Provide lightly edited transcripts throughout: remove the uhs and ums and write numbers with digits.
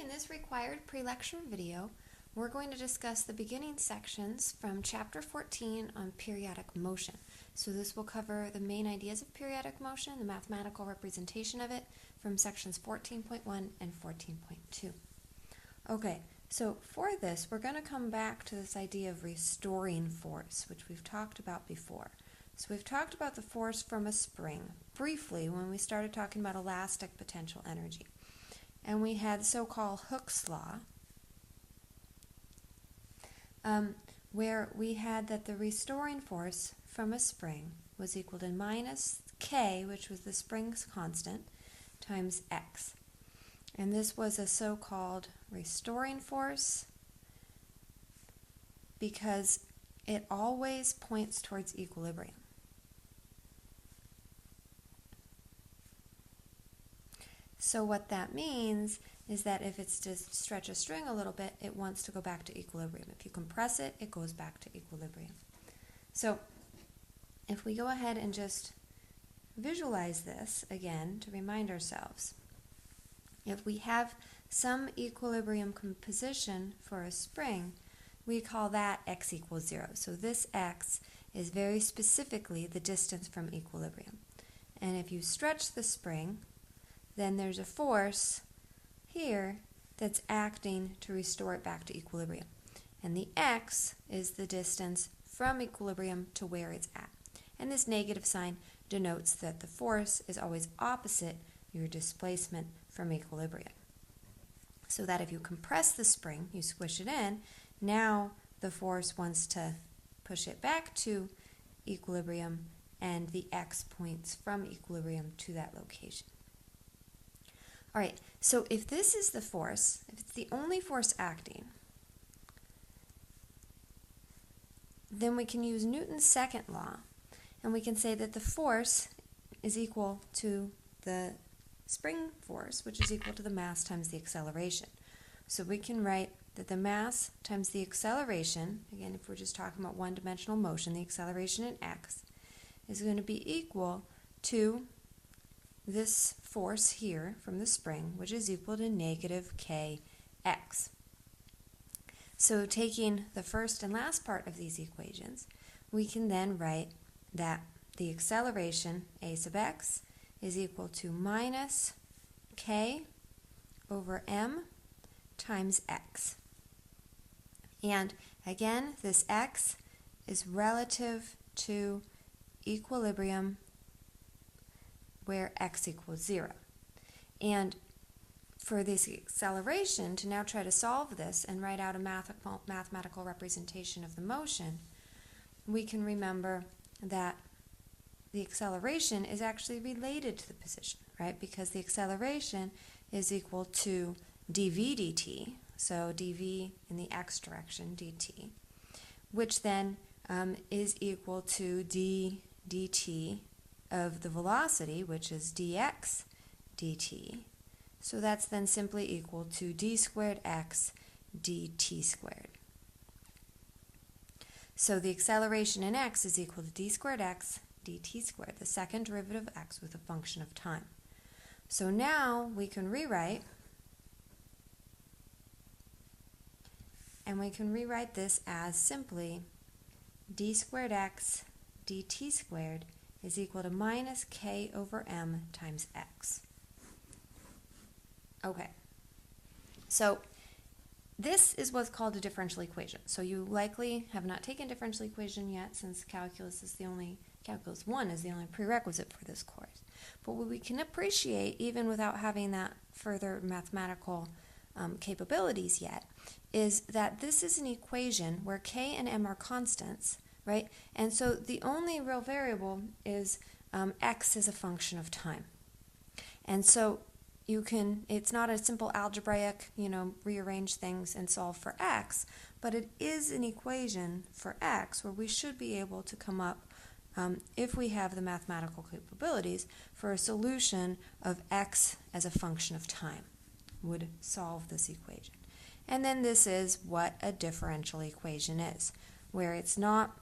this required pre-lecture video, we're going to discuss the beginning sections from Chapter 14 on periodic motion. So this will cover the main ideas of periodic motion, the mathematical representation of it, from sections 14.1 and 14.2. Okay, so for this, we're going to come back to this idea of restoring force, which we've talked about before. So we've talked about the force from a spring briefly when we started talking about elastic potential energy. And we had so-called Hooke's law, where we had that the restoring force from a spring was equal to minus k, which was the spring's constant, times x. And this was a so-called restoring force because it always points towards equilibrium. So what that means is that if it's to stretch a string a little bit, it wants to go back to equilibrium. If you compress it, it goes back to equilibrium. So if we go ahead and just visualize this again to remind ourselves, if we have some equilibrium position for a spring, we call that x equals 0. So this x is very specifically the distance from equilibrium. And if you stretch the spring, then there's a force here that's acting to restore it back to equilibrium. And the x is the distance from equilibrium to where it's at. And this negative sign denotes that the force is always opposite your displacement from equilibrium. So that if you compress the spring, you squish it in, now the force wants to push it back to equilibrium, and the x points from equilibrium to that location. All right, so if this is the force, if it's the only force acting, then we can use Newton's second law, and we can say that the force is equal to the spring force, which is equal to the mass times the acceleration. So we can write that the mass times the acceleration, again, if we're just talking about one-dimensional motion, the acceleration in x, is going to be equal to this force here from the spring, which is equal to negative kx. So taking the first and last part of these equations, we can then write that the acceleration, a sub x, is equal to minus k over m times x. And again, this x is relative to equilibrium where x equals 0. And for this acceleration, to now try to solve this and write out a mathematical representation of the motion, we can remember that the acceleration is actually related to the position, right? Because the acceleration is equal to dv dt, so dv in the x direction, dt, which then is equal to d dt of the velocity, which is dx dt. So that's then simply equal to d squared x dt squared. So the acceleration in x is equal to d squared x dt squared, the second derivative of x with a function of time. So now we can rewrite, and we can rewrite this as simply d squared x dt squared is equal to minus k over m times x. Okay, so this is what's called a differential equation. So you likely have not taken differential equation yet, since calculus 1 is the only prerequisite for this course. But what we can appreciate, even without having that further mathematical capabilities yet, is that this is an equation where k and m are constants, right? And so the only real variable is x as a function of time. And so it's not a simple algebraic, rearrange things and solve for x, but it is an equation for x where we should be able to come up, if we have the mathematical capabilities, for a solution of x as a function of time would solve this equation. And then this is what a differential equation is, where it's not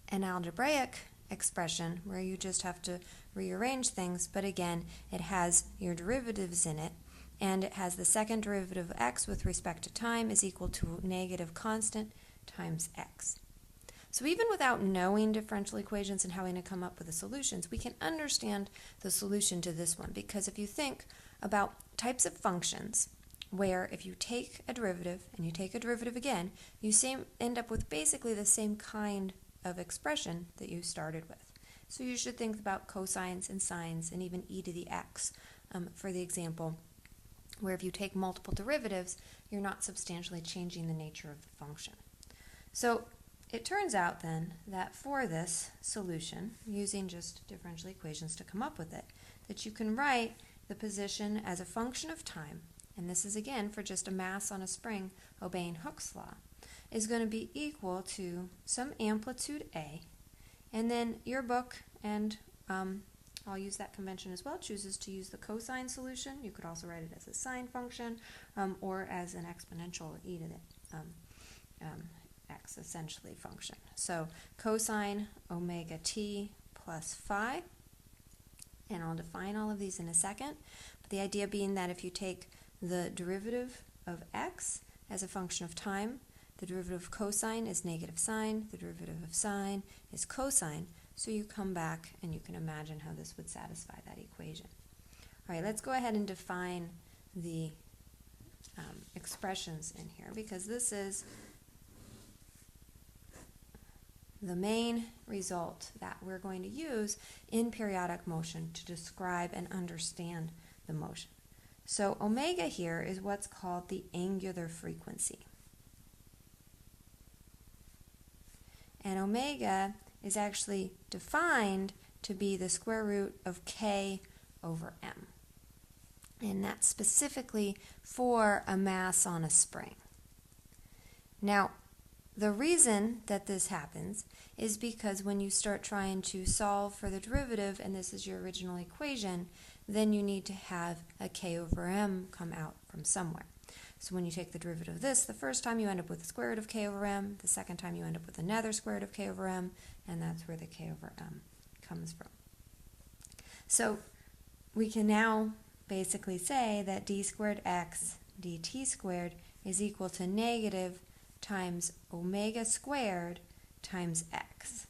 an algebraic expression where you just have to rearrange things, but again, it has your derivatives in it, and it has the second derivative of x with respect to time is equal to negative constant times x. So even without knowing differential equations and how we're going to come up with the solutions, we can understand the solution to this one, because if you think about types of functions where if you take a derivative and you take a derivative again, you end up with basically the same kind of expression that you started with. So you should think about cosines and sines and even e to the x for the example, where if you take multiple derivatives, you're not substantially changing the nature of the function. So it turns out then that for this solution, using just differential equations to come up with it, that you can write the position as a function of time, and this is again for just a mass on a spring obeying Hooke's law, is going to be equal to some amplitude A, and then your book, and I'll use that convention as well, chooses to use the cosine solution. You could also write it as a sine function or as an exponential e to the x essentially function. So cosine omega t plus phi, and I'll define all of these in a second, but the idea being that if you take the derivative of x as a function of time, the derivative of cosine is negative sine, the derivative of sine is cosine, so you come back and you can imagine how this would satisfy that equation. All right, let's go ahead and define the expressions in here, because this is the main result that we're going to use in periodic motion to describe and understand the motion. So omega here is what's called the angular frequency. And omega is actually defined to be the square root of k over m. And that's specifically for a mass on a spring. Now, the reason that this happens is because when you start trying to solve for the derivative, and this is your original equation, then you need to have a k over m come out from somewhere. So when you take the derivative of this, the first time you end up with the square root of k over m, the second time you end up with another square root of k over m, and that's where the k over m comes from. So we can now basically say that d squared x dt squared is equal to negative times omega squared times x.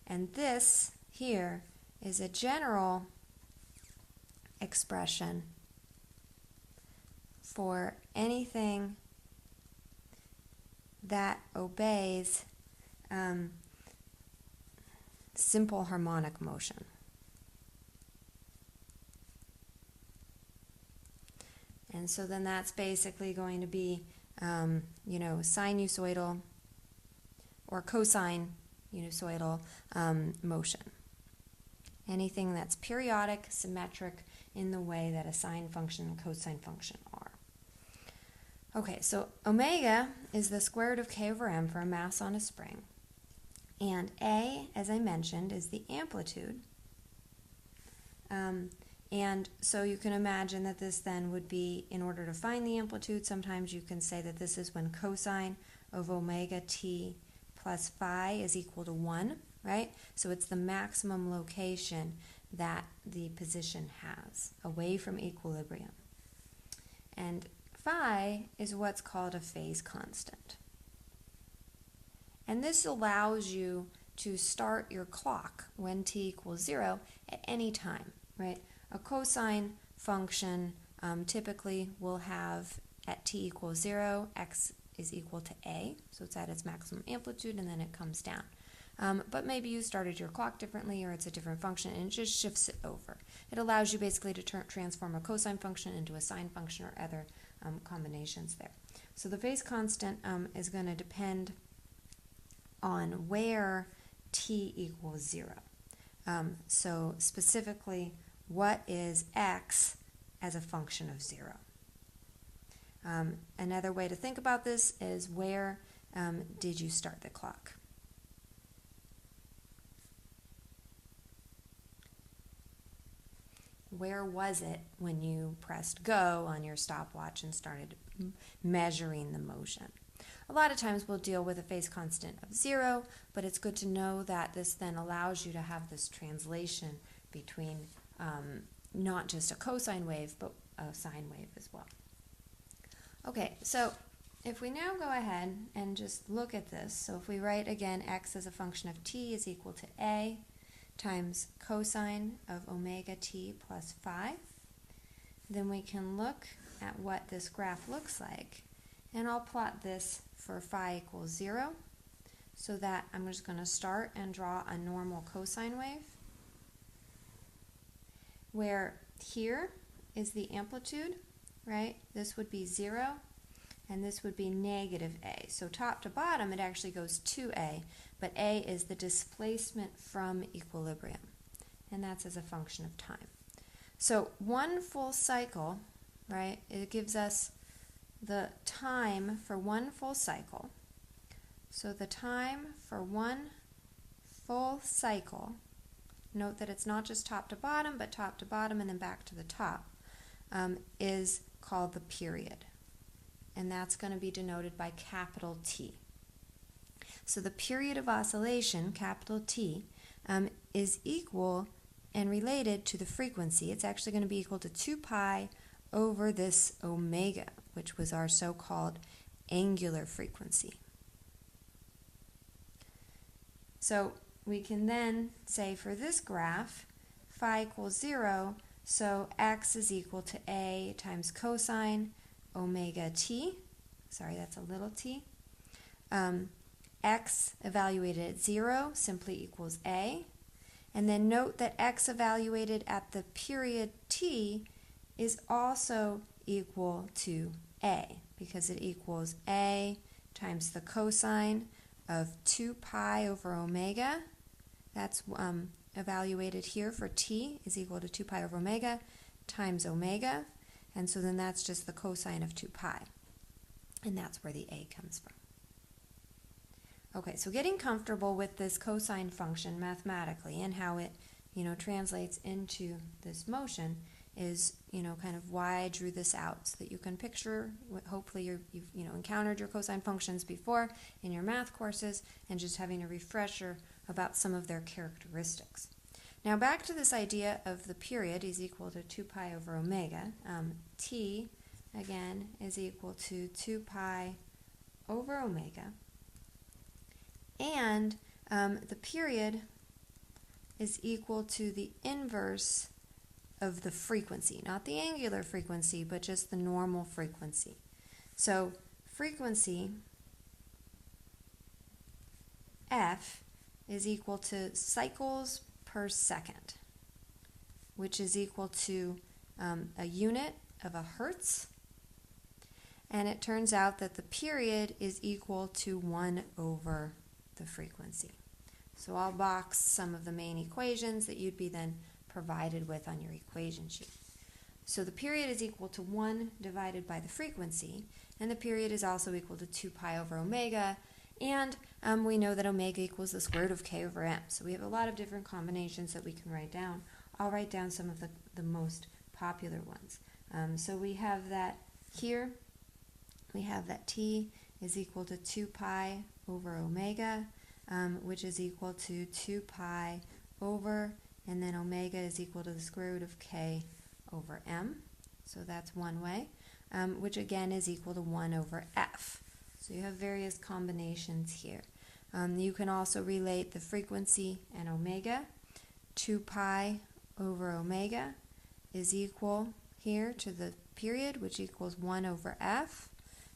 And this here is a general expression for anything that obeys simple harmonic motion. And so then that's basically going to be sinusoidal or cosine sinusoidal motion. Anything that's periodic, symmetric in the way that a sine function and cosine function are. Okay, so omega is the square root of k over m for a mass on a spring. And A, as I mentioned, is the amplitude. And so you can imagine that this then would be, in order to find the amplitude, sometimes you can say that this is when cosine of omega t plus phi is equal to 1, right? So it's the maximum location that the position has, away from equilibrium. And phi is what's called a phase constant. And this allows you to start your clock when t equals 0 at any time, right? A cosine function typically will have at t equals 0, x is equal to a, so it's at its maximum amplitude and then it comes down. But maybe you started your clock differently or it's a different function and it just shifts it over. It allows you basically to transform a cosine function into a sine function or other combinations there. So the phase constant is going to depend on where t equals 0. So specifically, what is x as a function of 0? Another way to think about this is where did you start the clock? Where was it when you pressed go on your stopwatch and started measuring the motion? A lot of times we'll deal with a phase constant of 0, but it's good to know that this then allows you to have this translation between not just a cosine wave, but a sine wave as well. Okay, so if we now go ahead and just look at this, so if we write again x as a function of t is equal to a times cosine of omega t plus phi, then we can look at what this graph looks like. And I'll plot this for phi equals 0, so that I'm just going to start and draw a normal cosine wave, where here is the amplitude, right? This would be 0, and this would be negative a. So top to bottom, it actually goes to a, but a is the displacement from equilibrium, and that's as a function of time. So one full cycle, right, it gives us the time for one full cycle. So the time for one full cycle, note that it's not just top to bottom, but top to bottom and then back to the top, is called the period. And that's going to be denoted by capital T. So the period of oscillation, capital T, is equal and related to the frequency. It's actually going to be equal to 2 pi over this omega, which was our so-called angular frequency. So we can then say for this graph, phi equals 0, so x is equal to a times cosine omega t, sorry, that's a little t. X evaluated at 0 simply equals a. And then note that x evaluated at the period t is also equal to a, because it equals a times the cosine of 2 pi over omega. That's evaluated here for t is equal to 2 pi over omega times omega. And so then that's just the cosine of 2 pi. And that's where the a comes from. Okay, so getting comfortable with this cosine function mathematically and how it, translates into this motion is, kind of why I drew this out, so that you can picture, hopefully you've encountered your cosine functions before in your math courses, and just having a refresher about some of their characteristics. Now back to this idea of the period is equal to 2 pi over omega. T, again, is equal to 2 pi over omega. And the period is equal to the inverse of the frequency, not the angular frequency, but just the normal frequency. So frequency F is equal to cycles per second, which is equal to a unit of a hertz. And it turns out that the period is equal to 1 over the frequency. So I'll box some of the main equations that you'd be then provided with on your equation sheet. So the period is equal to 1 divided by the frequency, and the period is also equal to 2 pi over omega, and we know that omega equals the square root of k over m. So we have a lot of different combinations that we can write down. I'll write down some of the most popular ones. So we have that here. We have that t is equal to 2 pi over omega, which is equal to 2 pi over, and then omega is equal to the square root of k over m. So that's one way, which again is equal to 1 over f. So you have various combinations here. You can also relate the frequency and omega. 2 pi over omega is equal here to the period, which equals 1 over f.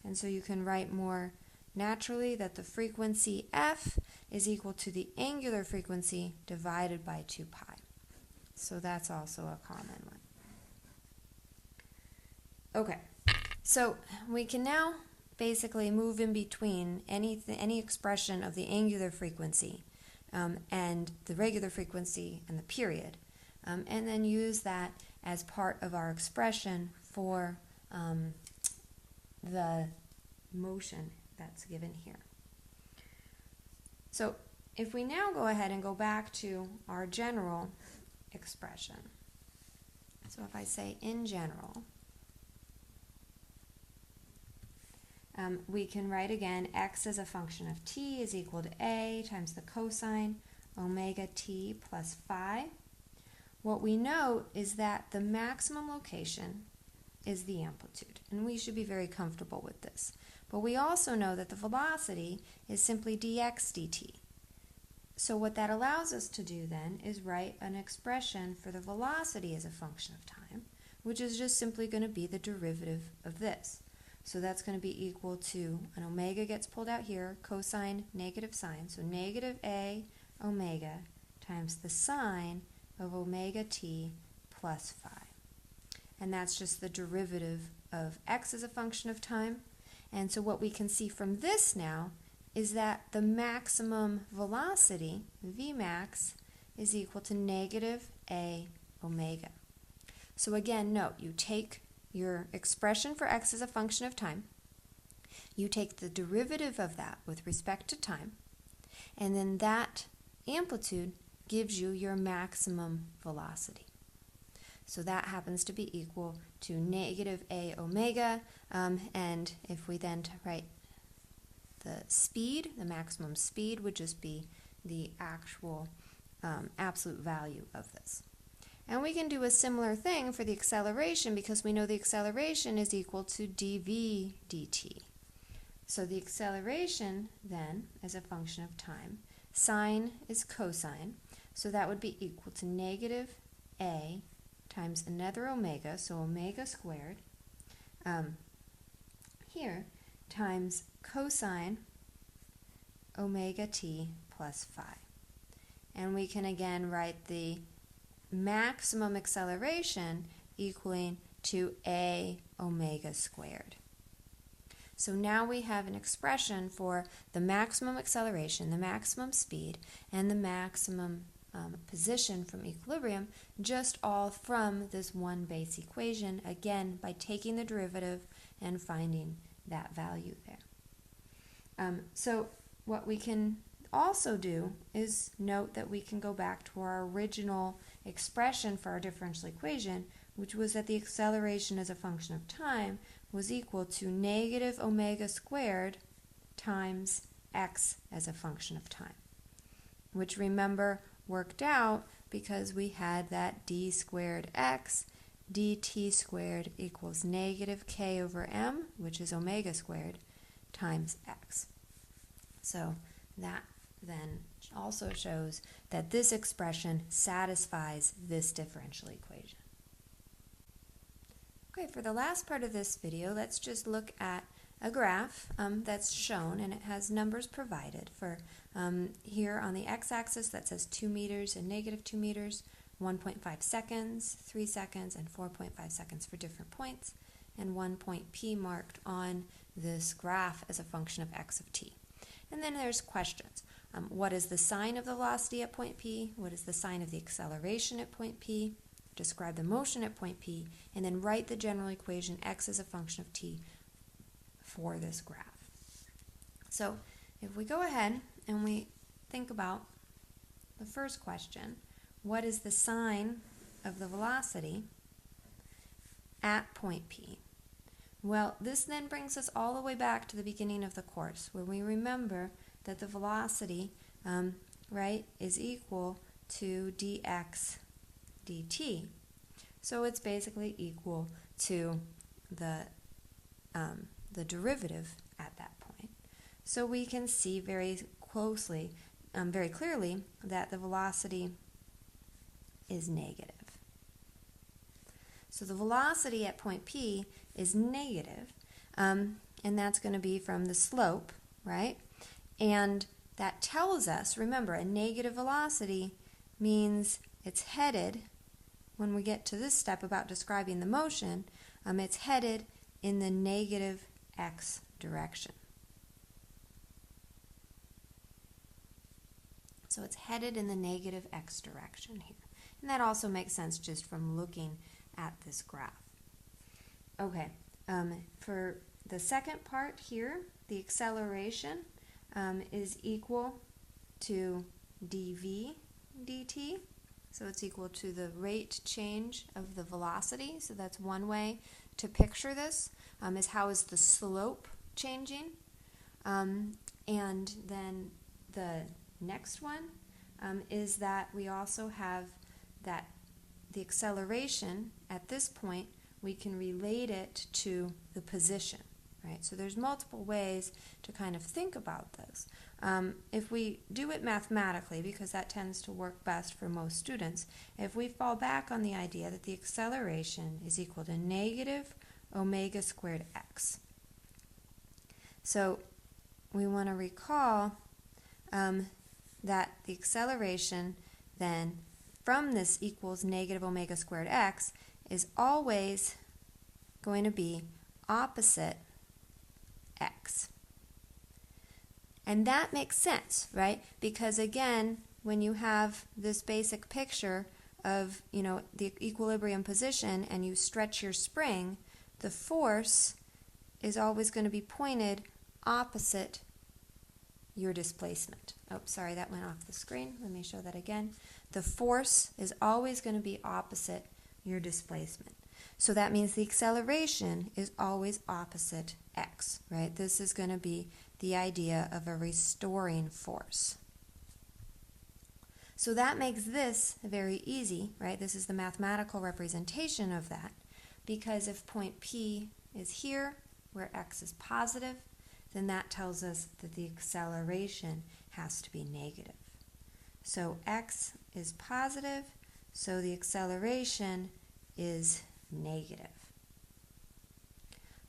And so you can write more naturally that the frequency f is equal to the angular frequency divided by 2 pi. So that's also a common one. Okay, so we can now basically move in between any expression of the angular frequency and the regular frequency and the period, and then use that as part of our expression for the motion that's given here. So if we now go ahead and go back to our general expression, so if I say in general, we can write again x as a function of t is equal to a times the cosine omega t plus phi. What we note is that the maximum location is the amplitude, and we should be very comfortable with this. But we also know that the velocity is simply dx dt. So what that allows us to do then is write an expression for the velocity as a function of time, which is just simply going to be the derivative of this. So that's going to be equal to, an omega gets pulled out here, cosine negative sine, so negative a omega times the sine of omega t plus phi. And that's just the derivative of x as a function of time. And so what we can see from this now is that the maximum velocity, Vmax, is equal to negative a omega. So again, note, you take your expression for x as a function of time, you take the derivative of that with respect to time, and then that amplitude gives you your maximum velocity. So that happens to be equal to negative a omega, and if we then write the speed, the maximum speed would just be the actual absolute value of this. And we can do a similar thing for the acceleration because we know the acceleration is equal to dv dt. So the acceleration then is a function of time. Sine is cosine, so that would be equal to negative a times another omega, so omega squared, here, times cosine omega t plus phi. And we can again write the maximum acceleration equaling to a omega squared. So now we have an expression for the maximum acceleration, the maximum speed, and the maximum position from equilibrium, just all from this one base equation, again by taking the derivative and finding that value there. So what we can also do is note that we can go back to our original expression for our differential equation, which was that the acceleration as a function of time was equal to negative omega squared times x as a function of time, which, remember, worked out because we had that d squared x dt squared equals negative k over m, which is omega squared, times x. So that then also shows that this expression satisfies this differential equation. Okay, for the last part of this video, let's just look at a graph that's shown, and it has numbers provided for here on the x-axis that says 2 meters and negative 2 meters, 1.5 seconds, 3 seconds, and 4.5 seconds for different points, and 1 point p marked on this graph as a function of x of t. And then there's questions. What is the sign of the velocity at point P? What is the sign of the acceleration at point P? Describe the motion at point P, and then write the general equation x as a function of t for this graph. So if we go ahead and we think about the first question, what is the sign of the velocity at point P? Well, this then brings us all the way back to the beginning of the course, where we remember that the velocity, right, is equal to dx dt. So it's basically equal to the derivative at that point. So we can see very clearly that the velocity is negative. So the velocity at point P is negative, and that's going to be from the slope, right? And that tells us, remember, a negative velocity means it's headed, when we get to this step about describing the motion, it's headed in the negative x direction. So it's headed in the negative x direction here. And that also makes sense just from looking at this graph. Okay, for the second part here, the acceleration is equal to dv dt. So it's equal to the rate change of the velocity. So that's one way to picture this, is how is the slope changing. And then the next one is that we also have that the acceleration at this point we can relate it to the position, right? So there's multiple ways to kind of think about this. If we do it mathematically, because that tends to work best for most students, if we fall back on the idea that the acceleration is equal to negative omega squared x. So we want to recall that the acceleration then from this equals negative omega squared x is always going to be opposite x. And that makes sense, right? Because again, when you have this basic picture of, the equilibrium position and you stretch your spring, the force is always going to be pointed opposite your displacement. Oh, sorry, that went off the screen. Let me show that again. The force is always going to be opposite your displacement. So that means the acceleration is always opposite x, right? This is going to be the idea of a restoring force. So that makes this very easy, right? This is the mathematical representation of that, because if point P is here, where x is positive, then that tells us that the acceleration has to be negative. So x is positive, so the acceleration is negative.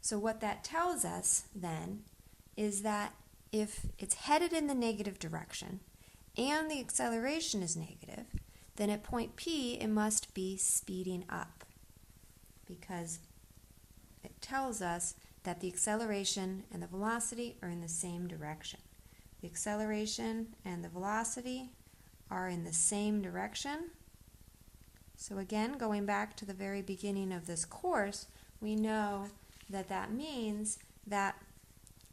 So what that tells us then is that if it's headed in the negative direction and the acceleration is negative, then at point P it must be speeding up, because it tells us that the acceleration and the velocity are in the same direction. The acceleration and the velocity are in the same direction. So again, going back to the very beginning of this course, we know that that means that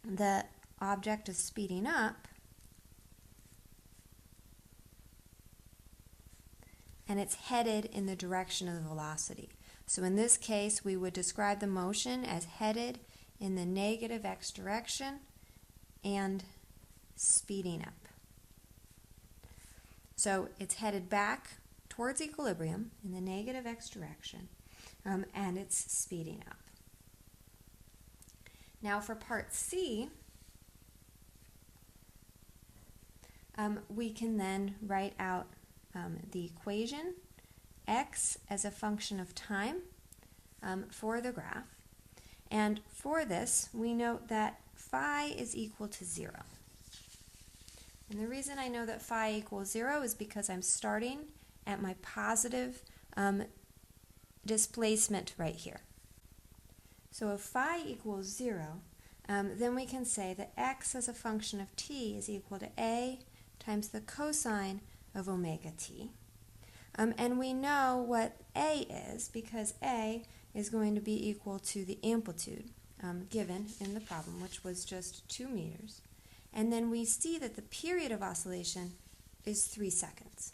the object is speeding up and it's headed in the direction of the velocity. So in this case, we would describe the motion as headed in the negative x direction and speeding up. So it's headed back towards equilibrium in the negative x direction, and it's speeding up. Now for part C, we can then write out the equation x as a function of time for the graph. And for this, we note that phi is equal to 0. And the reason I know that phi equals 0 is because I'm starting at my positive displacement right here. So if phi equals 0, then we can say that x as a function of t is equal to a times the cosine of omega t. And we know what a is because a is going to be equal to the amplitude given in the problem, which was just 2 meters. And then we see that the period of oscillation is 3 seconds.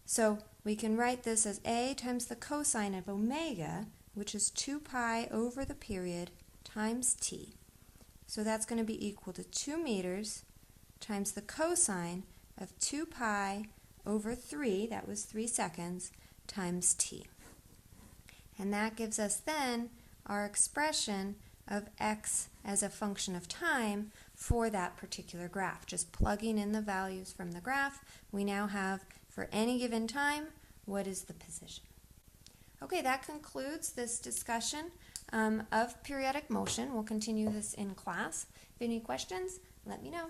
So we can write this as a times the cosine of omega, which is 2 pi over the period times t. So that's going to be equal to 2 meters times the cosine of 2 pi over 3, that was 3 seconds, times t. And that gives us then our expression of x as a function of time for that particular graph. Just plugging in the values from the graph, we now have, for any given time, what is the position. Okay, that concludes this discussion of periodic motion. We'll continue this in class. If any questions, let me know.